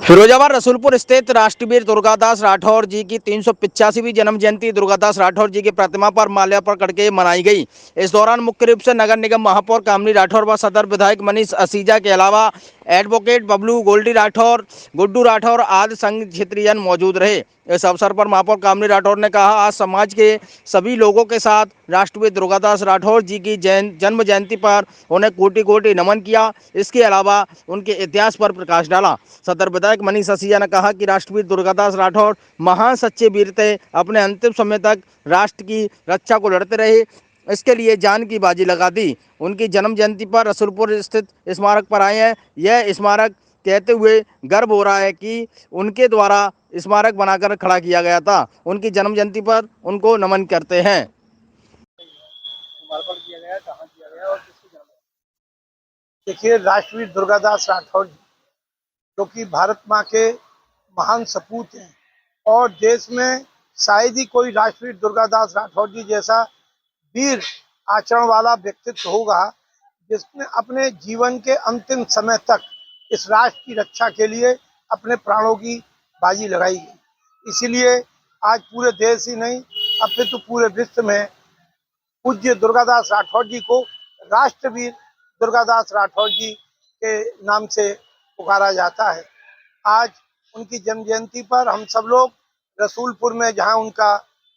फिरोजाबाद रसूलपुर स्थित राष्ट्रवीर दुर्गादास राठौर जी की 385वीं जन्म जयंती दुर्गादास राठौर जी की प्रतिमा पर माल्यार्पण करके मनाई गई। इस दौरान मुख्य रूप से नगर निगम महापौर कामनी राठौर व सदर विधायक मनीष असीजा के अलावा एडवोकेट बबलू गोल्डी राठौर, गुड्डू राठौर आदि संघ क्षेत्रीयजन मौजूद रहे। इस अवसर पर महापौर कामनी राठौर ने कहा, आज समाज के सभी लोगों के साथ राष्ट्रवीर दुर्गादास राठौर जी की जन्म जयंती पर उन्हें कोटि कोटि नमन किया। इसके अलावा उनके इतिहास पर प्रकाश डाला। सदर विधायक मनीष असीजा ने कहा कि राष्ट्रवीर दुर्गादास राठौर महान सच्चे वीर थे, अपने अंतिम समय तक राष्ट्र की रक्षा को लड़ते रहे, इसके लिए जान की बाजी लगा दी। उनकी जन्म जयंती पर रसूलपुर स्थित स्मारक पर आए हैं। यह स्मारक कहते हुए गर्व हो रहा है कि उनके द्वारा स्मारक बनाकर खड़ा किया गया था। उनकी जन्म जयंती पर उनको नमन करते हैं। समर्पण किया गया, कहाँ किया गया और किसकी जन्म? देखिए, राष्ट्रवीर दुर्गादास राठौर जी जो कि भारत माँ के महान सपूत हैं और देश में शायद ही कोई राष्ट्रवीर दुर्गादास राठौर जी जैसा वीर आचरण वाला व्यक्तित्व होगा जिसने अपने जीवन के अंतिम समय तक इस राष्ट्र की रक्षा के लिए अपने प्राणों की बाजी लगाई गई। इसीलिए आज पूरे देश ही नहीं अपितु पूरे विश्व में पूज्य दुर्गादास राठौर जी को राष्ट्रवीर दुर्गादास राठौर जी के नाम से पुकारा जाता है। आज उनकी जन्म जयंती पर हम सब लोग रसूलपुर में जहां उनका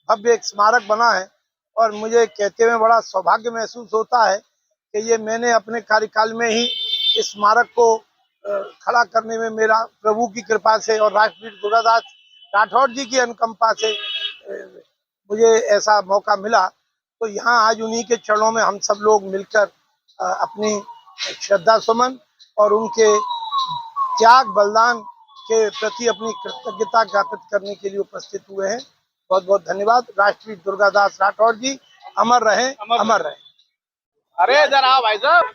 भव्य एक स्मारक बना है और मुझे कहते हुए बड़ा सौभाग्य महसूस होता है कि ये मैंने अपने कार्यकाल में ही इस स्मारक को खड़ा करने में मेरा प्रभु की कृपा से और राष्ट्रवीर दुर्गादास राठौर जी की अनुकंपा से मुझे ऐसा मौका मिला। तो यहाँ आज उन्हीं के चरणों में हम सब लोग मिलकर अपनी श्रद्धा सुमन और उनके त्याग बलिदान के प्रति अपनी कृतज्ञता ज्ञापित करने के लिए उपस्थित हुए हैं। बहुत बहुत धन्यवाद। राष्ट्रवीर दुर्गादास राठौर जी अमर रहें, अमर रहें। अरे इधर आओ भाई साहब।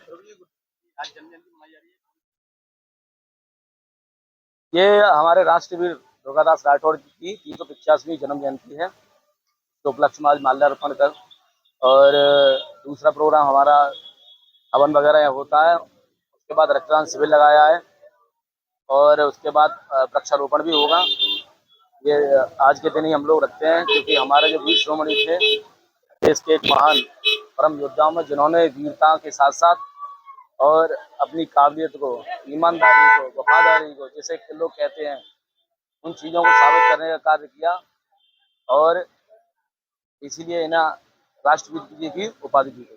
ये हमारे राष्ट्रवीर दुर्गादास राठौर जी की 385वीं जन्म जयंती है, तो उपलक्ष्य में आज माल्यार्पण कर और दूसरा प्रोग्राम हमारा हवन वगैरह होता है। उसके बाद रक्तदान शिविर लगाया है और उसके बाद वृक्षारोपण भी होगा। ये आज के दिन ही हम लोग रखते हैं क्योंकि हमारे जो वीर शिरोमणि थे देश के एक महान परम योद्धाओं में, जिन्होंने वीरता के साथ साथ और अपनी काबिलियत को, ईमानदारी को, वफादारी को, जैसे लोग कहते हैं, उन चीज़ों को साबित करने का कार्य किया और इसीलिए इन्हें राष्ट्रवीर जी की उपाधि दी गई।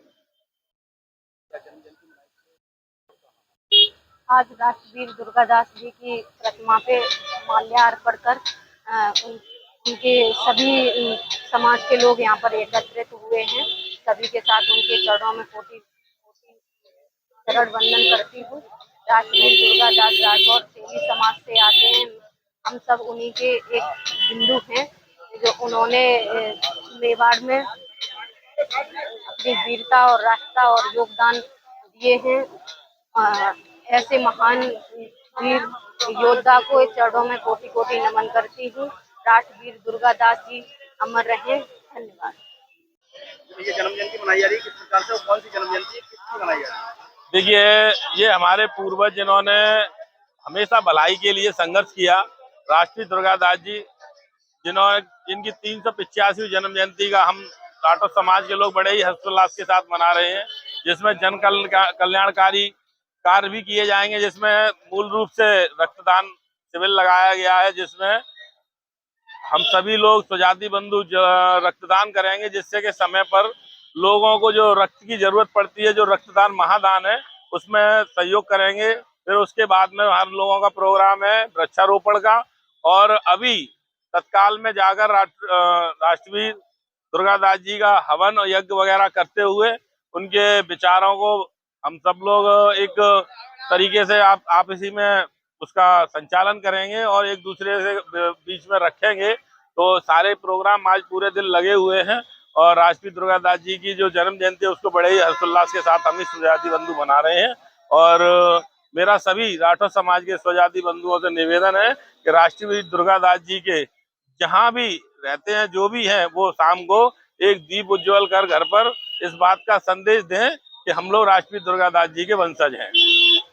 आज राष्ट्रवीर दुर्गादास जी की प्रतिमा पे माल्यार्पण कर उनके सभी समाज के लोग यहाँ पर एकत्रित हुए हैं। सभी के साथ उनके चरणों में कोटि शरण वंदन करती हूँ। राष्ट्रवीर दुर्गादास राठौर सेवी समाज से आते हैं। हम सब उन्हीं के एक बिंदु हैं जो उन्होंने मेवाड़ में अपनी वीरता और राष्ट्रता और योगदान दिए हैं। ऐसे महान वीर योद्धा को चरणों में कोटि कोटि नमन करती हूँ। राष्ट्रवीर दुर्गादास जी अमर रहे। धन्यवाद। ये जन्म जयंती मनाई जा रही है, किस प्रकार से और कौन सी जन्म जयंती किसकी मनाई जा रही है? देखिए, ये हमारे पूर्वज जिन्होंने हमेशा भलाई के लिए संघर्ष किया, राष्ट्रवीर दुर्गादास जी जिनकी 385वीं जन्म जयंती का हम राठौर समाज के लोग बड़े ही हर्षोल्लास के साथ मना रहे हैं, जिसमें जन कल्याणकारी कार्य भी किए जाएंगे, जिसमें मूल रूप से रक्तदान शिविर लगाया गया है, जिसमें हम सभी लोग स्वजाति बंधु रक्तदान करेंगे, जिससे कि समय पर लोगों को जो रक्त की जरूरत पड़ती है, जो रक्तदान महादान है, उसमें सहयोग करेंगे। फिर उसके बाद में हर लोगों का प्रोग्राम है वृक्षारोपण का और अभी तत्काल में जाकर राष्ट्रवीर दुर्गादास जी का हवन और यज्ञ वगैरह करते हुए उनके विचारों को हम सब लोग एक तरीके से आपसी में उसका संचालन करेंगे और एक दूसरे से बीच में रखेंगे। तो सारे प्रोग्राम आज पूरे दिन लगे हुए हैं और राष्ट्रवीर दुर्गादास जी की जो जन्म जयंती है उसको बड़े ही हर्षोल्लास के साथ हम ही स्वजाति बंधु मना रहे हैं। और मेरा सभी राठौर समाज के स्वजाति बंधुओं से निवेदन है कि राष्ट्रवीर दुर्गादास जी के जहाँ भी रहते हैं, जो भी हैं, वो शाम को एक दीप उज्ज्वल कर घर पर इस बात का संदेश दें कि हम लोग राष्ट्रवीर दुर्गादास जी के वंशज हैं।